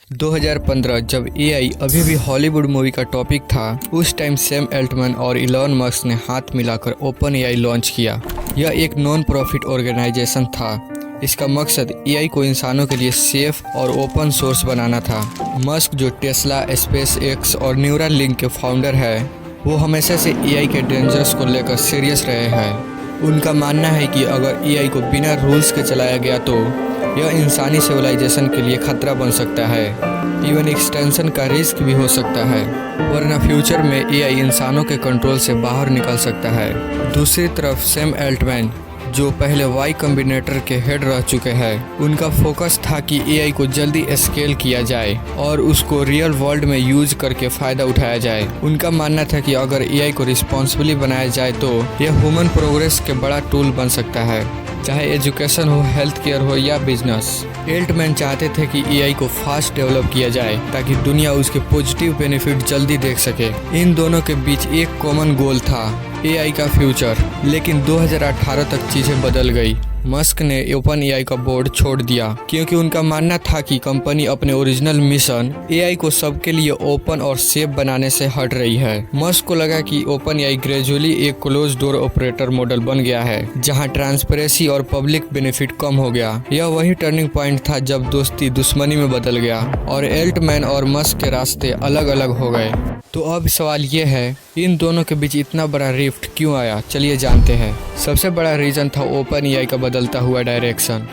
2015 जब एआई अभी भी हॉलीवुड मूवी का टॉपिक था, उस टाइम सैम एल्टमैन और इलॉन मस्क ने हाथ मिलाकर ओपन एआई लॉन्च किया। यह एक नॉन प्रॉफिट ऑर्गेनाइजेशन था। इसका मकसद एआई को इंसानों के लिए सेफ और ओपन सोर्स बनाना था। मस्क जो टेस्ला, स्पेस एक्स और न्यूरल लिंक के फाउंडर है, वो हमेशा से एआई के डेंजर्स को लेकर सीरियस रहे हैं। उनका मानना है कि अगर एआई को बिना रूल्स के चलाया गया तो यह इंसानी सिविलाइजेशन के लिए खतरा बन सकता है। इवन एक्सटेंशन का रिस्क भी हो सकता है, वरना फ्यूचर में एआई इंसानों के कंट्रोल से बाहर निकल सकता है। दूसरी तरफ सैम एल्टमैन, जो पहले वाई कॉम्बिनेटर के हेड रह चुके हैं, उनका फोकस था कि एआई को जल्दी स्केल किया जाए और उसको रियल वर्ल्ड में यूज करके फ़ायदा उठाया जाए। उनका मानना था कि अगर एआई को रिस्पॉन्सिबली बनाया जाए तो यह ह्यूमन प्रोग्रेस के बड़ा टूल बन सकता है, चाहे एजुकेशन हो, हेल्थ केयर हो या बिजनेस। एल्टमैन चाहते थे कि एआई को फास्ट डेवलप किया जाए ताकि दुनिया उसके पॉजिटिव बेनिफिट जल्दी देख सके। इन दोनों के बीच एक कॉमन गोल था, एआई का फ्यूचर। लेकिन 2018 तक चीज़ें बदल गई। मस्क ने ओपन एआई का बोर्ड छोड़ दिया क्योंकि उनका मानना था कि कंपनी अपने ओरिजिनल मिशन एआई को सबके लिए ओपन और सेफ बनाने से हट रही है। मस्क को लगा कि ओपन एआई ग्रेजुअली एक क्लोज डोर ऑपरेटर मॉडल बन गया है, जहां ट्रांसपेरेंसी और पब्लिक बेनिफिट कम हो गया। यह वही टर्निंग पॉइंट था जब दोस्ती दुश्मनी में बदल गया और एल्टमैन और मस्क के रास्ते अलग अलग हो गए। तो अब सवाल ये है, इन दोनों के बीच इतना बड़ा रिफ्ट क्यों आया? चलिए जानते हैं। सबसे बड़ा रीज़न था ओपन एआई का बदलता हुआ डायरेक्शन।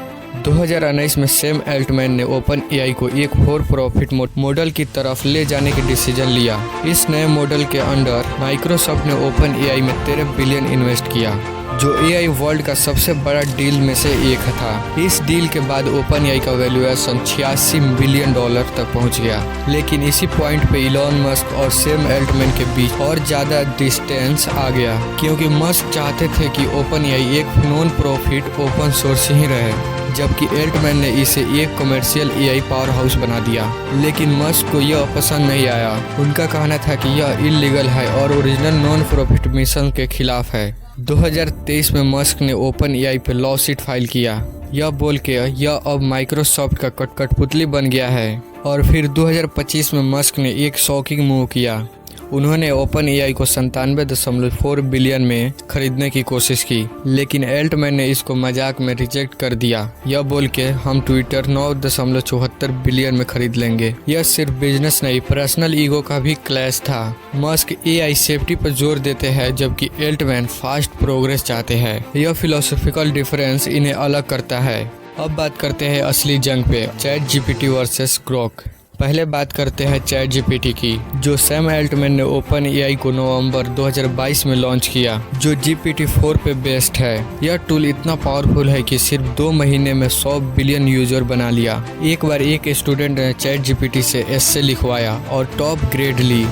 2019 में सैम एल्टमैन ने ओपन एआई को एक फॉर प्रॉफिट मॉडल की तरफ ले जाने की डिसीजन लिया। इस नए मॉडल के अंडर माइक्रोसॉफ्ट ने ओपन एआई में 13 बिलियन इन्वेस्ट किया, जो एआई वर्ल्ड का सबसे बड़ा डील में से एक था। इस डील के बाद ओपन एआई का वैल्यूएशन $86 बिलियन तक पहुंच गया। लेकिन इसी पॉइंट पे इलॉन मस्क और सैम एल्टमैन के बीच और ज़्यादा डिस्टेंस आ गया, क्योंकि मस्क चाहते थे कि ओपन एआई एक नॉन प्रॉफिट ओपन सोर्स ही रहे, जबकि एल्टमैन ने इसे एक कमर्शियल एआई पावर हाउस बना दिया। लेकिन मस्क को यह पसंद नहीं आया। उनका कहना था कि यह इल्लीगल है और ओरिजिनल नॉन प्रॉफिट मिशन के खिलाफ है। 2023 में मस्क ने ओपन एआई पे लॉ सूट फाइल किया, यह बोल के यह अब माइक्रोसॉफ्ट का कठपुतली बन गया है। और फिर 2025 में मस्क ने एक शॉकिंग मूव किया। उन्होंने ओपन एआई को 97.4 बिलियन में खरीदने की कोशिश की, लेकिन एल्टमैन ने इसको मजाक में रिजेक्ट कर दिया, यह बोल के हम ट्विटर 9.74 बिलियन में खरीद लेंगे। यह सिर्फ बिजनेस नहीं, पर्सनल ईगो का भी क्लैश था। मस्क एआई सेफ्टी पर जोर देते हैं, जबकि एल्टमैन फास्ट प्रोग्रेस चाहते हैं। यह फिलोसॉफिकल डिफरेंस इन्हें अलग करता है। अब बात करते हैं असली जंग पे, चैट जीपीटी वर्सेस ग्रोक। पहले बात करते हैं चैट जीपीटी की, जो सैम एल्टमैन ने ओपन एआई को नवंबर 2022 में लॉन्च किया, जो GPT-4 पे बेस्ड है। यह टूल इतना पावरफुल है कि सिर्फ 2 महीने में 100 बिलियन यूजर बना लिया। एक बार एक स्टूडेंट ने चैट जीपीटी से एस्से लिखवाया और टॉप ग्रेड ली।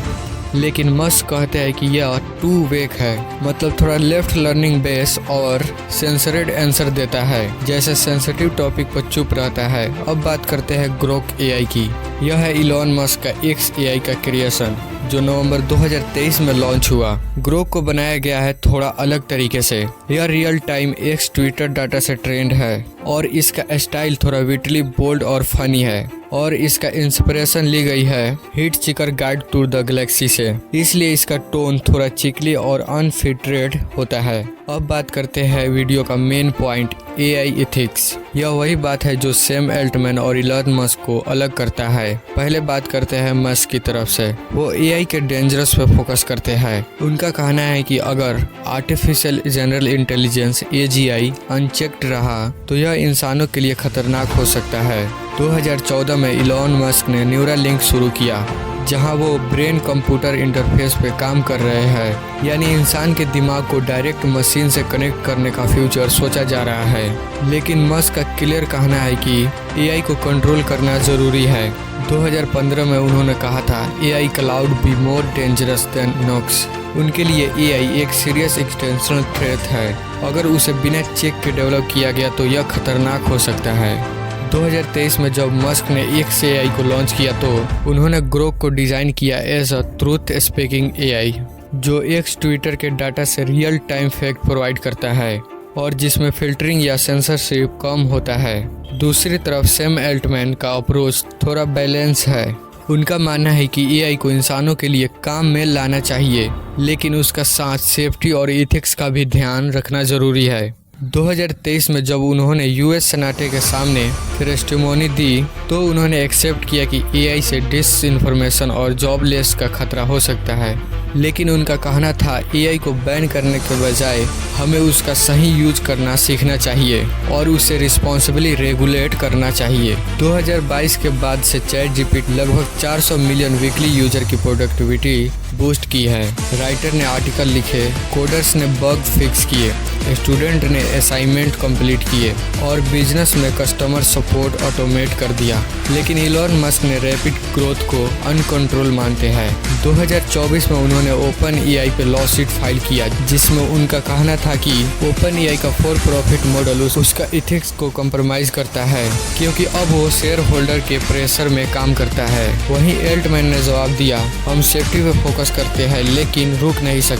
लेकिन मस्क कहते हैं कि यह टू वेक है, मतलब थोड़ा लेफ्ट लर्निंग बेस और सेंसरेड आंसर देता है, जैसे सेंसिटिव टॉपिक पर चुप रहता है। अब बात करते हैं ग्रोक एआई की। यह है इलॉन मस्क का एक्स एआई का क्रिएशन, जो नवंबर 2023 में लॉन्च हुआ। ग्रोक को बनाया गया है थोड़ा अलग तरीके से। यह real time x Twitter data से ट्रेंड है और इसका स्टाइल थोड़ा विटली, बोल्ड और फनी है। और इसका इंस्पिरेशन ली गई है हिटचकर गाइड टू द गैलेक्सी से, इसलिए इसका टोन थोड़ा चिकली और अनफिल्टर्ड होता है। अब बात करते हैं वीडियो का मेन पॉइंट, एआई एथिक्स। यह वही बात है जो सैम एल्टमैन और इलॉन मस्क को अलग करता है। पहले बात करते हैं मस्क की तरफ से। वो एआई के डेंजरस पे फोकस करते हैं। उनका कहना है कि अगर artificial general intelligence AGI unchecked रहा तो यह इंसानों के लिए खतरनाक हो सकता है। 2014 में इलॉन मस्क ने न्यूरल लिंक शुरू किया, जहां वो ब्रेन कंप्यूटर इंटरफेस पे काम कर रहे हैं, यानी इंसान के दिमाग को डायरेक्ट मशीन से कनेक्ट करने का फ्यूचर सोचा जा रहा है। लेकिन मस्क का क्लियर कहना है कि एआई को कंट्रोल करना जरूरी है। 2015 में उन्होंने कहा था, AI could be more dangerous than nukes. उनके लिए एआई एक सीरियस एक्सटेंशनल थ्रेट है। अगर उसे बिना चेक के डेवलप किया गया तो यह खतरनाक हो सकता है। 2023 में जब मस्क ने एक्स एआई को लॉन्च किया तो उन्होंने ग्रोक को डिज़ाइन किया as a truth speaking AI, जो एक्स ट्विटर के डाटा से रियल टाइम फैक्ट प्रोवाइड करता है और जिसमें फिल्टरिंग या सेंसरशिप कम होता है। दूसरी तरफ सैम एल्टमैन का अप्रोच थोड़ा बैलेंस है। उनका मानना है कि एआई को इंसानों के लिए काम में लाना चाहिए, लेकिन उसका साथ सेफ्टी और एथिक्स का भी ध्यान रखना जरूरी है। 2023 में जब उन्होंने यूएस सेनेट के सामने टेस्टिमोनी दी तो उन्होंने एक्सेप्ट किया कि एआई से डिसइंफॉर्मेशन और जॉबलेस का खतरा हो सकता है, लेकिन उनका कहना था एआई को बैन करने के बजाय हमें उसका सही यूज करना सीखना चाहिए और उसे रिस्पॉन्सिबली रेगुलेट करना चाहिए। 2022 के बाद से चैट जीपीटी लगभग 400 मिलियन वीकली यूजर की प्रोडक्टिविटी बूस्ट की है। राइटर ने आर्टिकल लिखे, कोडर्स ने बग फिक्स किए, स्टूडेंट ने असाइनमेंट कंप्लीट किए और बिजनेस में कस्टमर सपोर्ट ऑटोमेट कर दिया। लेकिन इलॉन मस्क ने रैपिड ग्रोथ को अनकंट्रोल मानते हैं। 2024 में उन्होंने ओपन एआई पे लॉसूट फाइल किया, जिसमें उनका कहना था कि ओपन एआई का फॉर प्रॉफिट मॉडल उसका इथिक्स को कॉम्प्रोमाइज करता है, क्योंकि अब वो शेयर होल्डर के प्रेशर में काम करता है। वहीं एल्टमैन ने जवाब दिया, हम सेफ्टी पे फोकस करते हैं लेकिन रुक नहीं सकते।